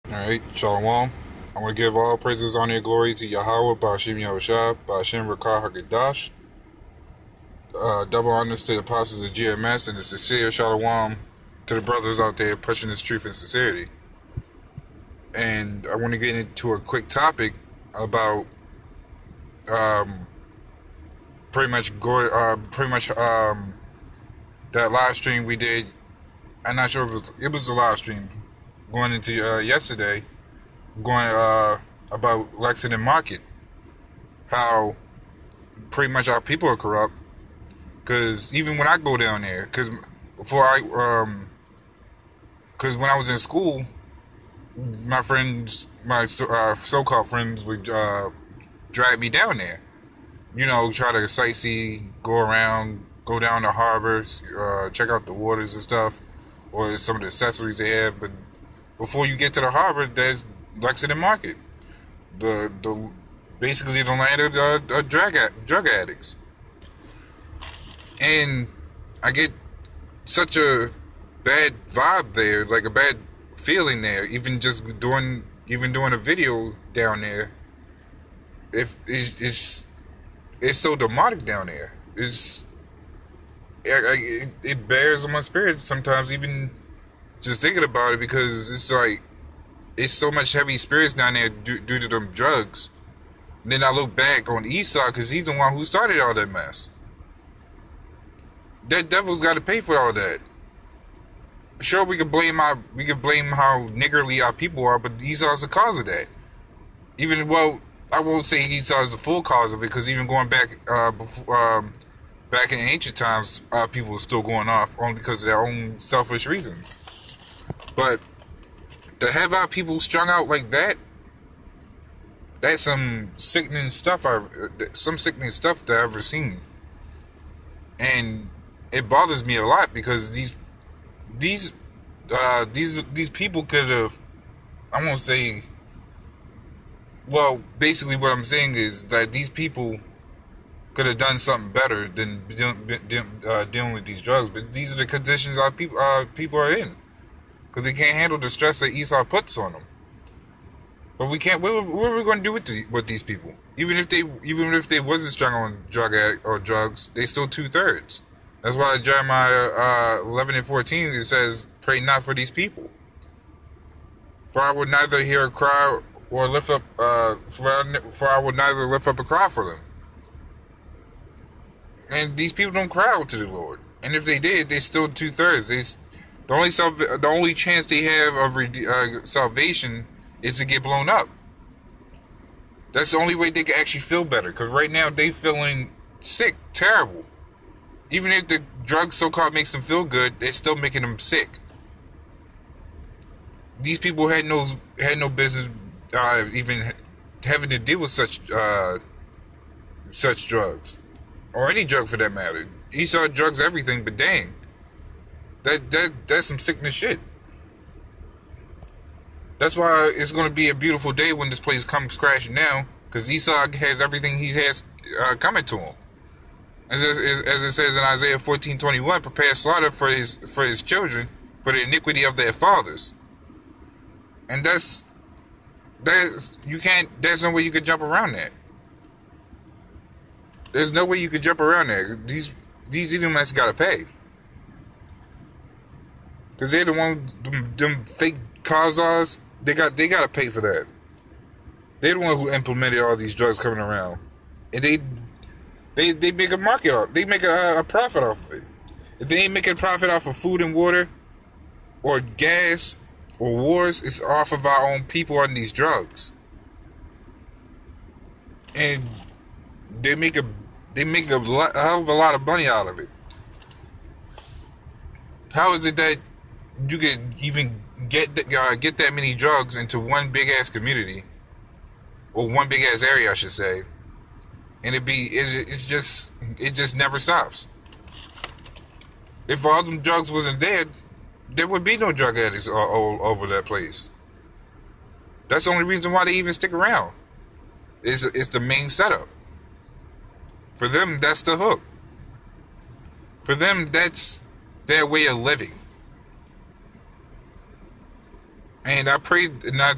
Alright, Shalom. I want to give all praises, honor, and glory to Yahweh, Ba'ashim Yahushua, Ba'ashim Rakah HaKadosh. Double honors to the apostles of GMS and the sincere Shalom to the brothers out there pushing this truth and sincerity. And I want to get into a quick topic about that live stream we did. I'm not sure if it was a live stream going into yesterday, going about Lexington Market, how pretty much our people are corrupt. Because even when I go down there, because when I was in school, my friends, my so-called friends, would drag me down there. You know, try to sightsee, go around, go down the harbors, check out the waters and stuff, or some of the accessories they have. But before you get to the harbor, there's Lexington Market, the basically the land of drug addicts. And I get such a bad vibe there, like a bad feeling there. Even doing a video down there, it's so demonic down there. It bears on my spirit sometimes, even just thinking about it, because it's like it's so much heavy spirits down there due to them drugs. And then I look back on Esau, because he's the one who started all that mess. That devil's got to pay for all that. Sure, we could blame how niggardly our people are, but Esau's the cause of that. I won't say Esau is the full cause of it, because even going back back in ancient times, people were still going off only because of their own selfish reasons. But to have our people strung out like that, that's some sickening stuff that I've ever seen. And it bothers me a lot, because these people could have, I won't say, well, basically what I'm saying is that these people could have done something better than dealing with these drugs. But these are the conditions our people are in, because they can't handle the stress that Esau puts on them. But we can't. What are we going to do with these people? Even if they wasn't strung on drugs, they still 2/3. That's why Jeremiah 11:14 it says, "Pray not for these people, for I would neither hear a cry or lift up. For I would neither lift up a cry for them." And these people don't cry out to the Lord. And if they did, they still 2/3. The only chance they have of salvation is to get blown up. That's the only way they can actually feel better. Because right now they feeling sick, terrible. Even if the drug so-called makes them feel good, it's still making them sick. These people had no business even having to deal with such drugs, or any drug for that matter. Esau drugs everything, but dang, that's some sickness shit. That's why it's going to be a beautiful day when this place comes crashing down, because Esau has everything he has coming to him. As it says in Isaiah 14:21, prepare slaughter for his children, for the iniquity of their fathers. And there's no way you can jump around that. There's no way you can jump around that. These Edomites gotta pay, because they're the one, them fake Khazars. They gotta pay for that. They're the one who implemented all these drugs coming around, and they make a market off. They make a profit off of it. If they ain't making a profit off of food and water, or gas, or wars, it's off of our own people on these drugs. And they make a hell of a lot of money out of it. How is it that you could even get that many drugs into one big ass community, or one big ass area, I should say, and it just never stops? If all them drugs wasn't there would be no drug addicts all over that place. That's the only reason why they even stick around. It's the main setup. For them, that's the hook. For them, that's their way of living. And I prayed and I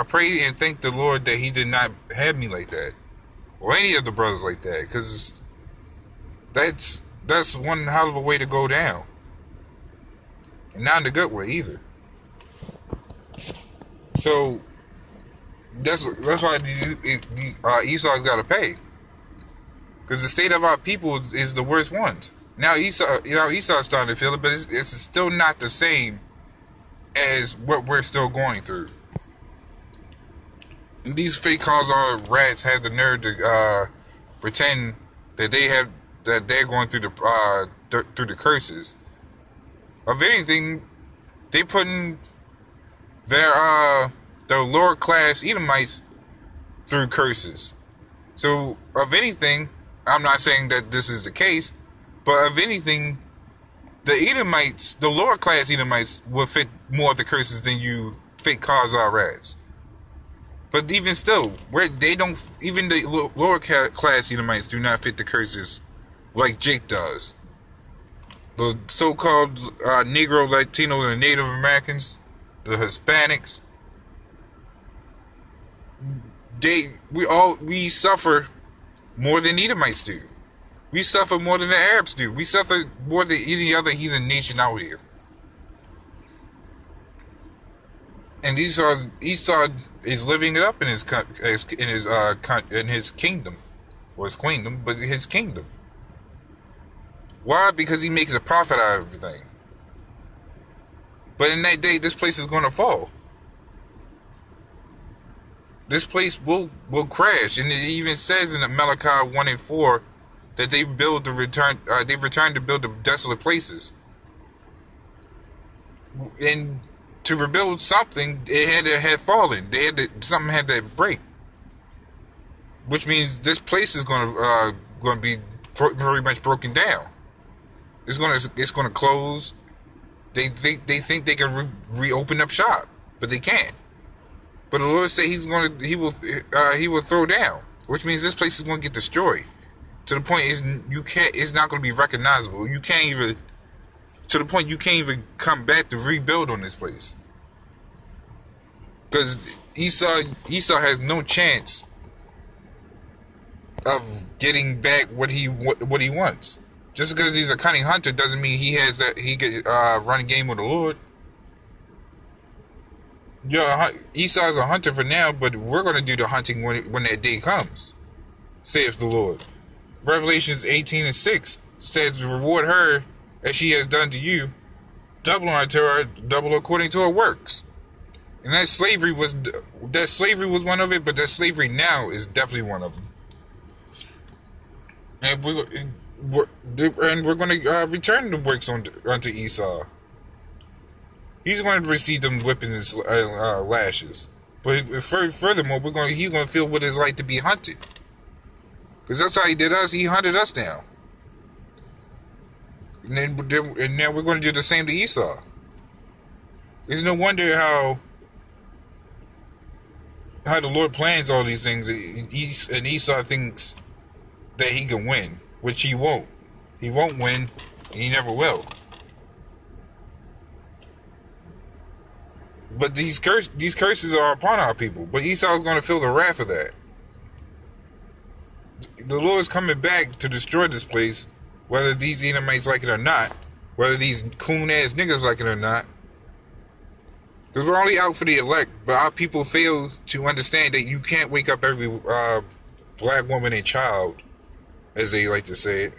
pray and thank the Lord that He did not have me like that, or any of the brothers like that, because that's one hell of a way to go down, and not in a good way either. So that's why these Esau's got to pay, because the state of our people is the worst ones. Now Esau's starting to feel it, but it's still not the same as what we're still going through. And these fake Khazar rats have the nerve to pretend that they're going through the curses. Of anything, they putting the lower class Edomites through curses. So of anything, I'm not saying that this is the case, but of anything, the Edomites, the lower class Edomites, will fit more of the curses than you fake Khazar rats. But even still, even the lower class Edomites do not fit the curses like Jake does. The so-called Negro, Latino, and Native Americans, the Hispanics, we suffer more than Edomites do. We suffer more than the Arabs do. We suffer more than any other heathen nation out here. And Esau is living it up in his kingdom, or his queendom, but his kingdom. Why? Because he makes a profit out of everything. But in that day, this place is going to fall. This place will crash, and it even says in the Malachi 1:4 that they've returned to build the desolate places. And to rebuild something, it had to have fallen. Something had to break, which means this place is going to be very much broken down. It's going to close. They think they can reopen up shop, but they can't. But the Lord said He will throw down, which means this place is going to get destroyed. To the point it's not going to be recognizable. To the point you can't even come back to rebuild on this place. Because Esau has no chance of getting back what he wants. Just because he's a cunning hunter doesn't mean he could run a game with the Lord. Esau's a hunter for now, but we're going to do the hunting when that day comes, saith the Lord. Revelations 18:6 says, "Reward her as she has done to you, double unto her, double according to her works." And that slavery was one of it, but that slavery now is definitely one of them. And we're going to return the works unto Esau. He's going to receive them whippings and lashes. But furthermore, he's going to feel what it's like to be hunted. Because that's how he did us. He hunted us down. And now we're going to do the same to Esau. It's no wonder how the Lord plans all these things. And Esau thinks that he can win, which he won't. He won't win, and he never will. But these curses are upon our people. But Esau is going to feel the wrath of that. The Lord is coming back to destroy this place, whether these Edomites like it or not, whether these coon-ass niggas like it or not. Because we're only out for the elect, but our people fail to understand that you can't wake up every black woman and child, as they like to say it.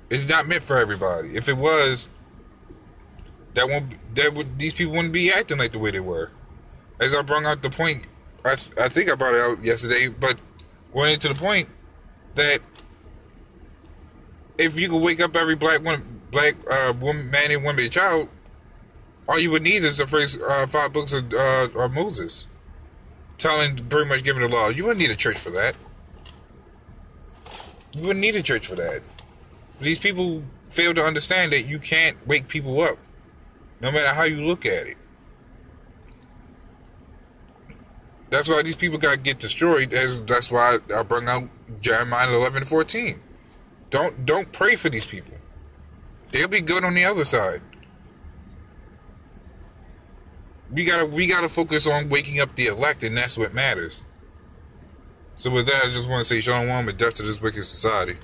It's not meant for everybody. If it was, these people wouldn't be acting like the way they were. As I brought out the point, I think I brought it out yesterday, but going into the point that if you could wake up every black woman, man and woman and child, all you would need is the first 5 books of Moses, pretty much giving the law. You wouldn't need a church for that. You wouldn't need a church for that. These people fail to understand that you can't wake people up, no matter how you look at it. That's why these people got to get destroyed. That's why I bring out Jeremiah 11:14. Don't pray for these people. They'll be good on the other side. we gotta focus on waking up the elect, and that's what matters. So with that, I just want to say shalom and death to this wicked society.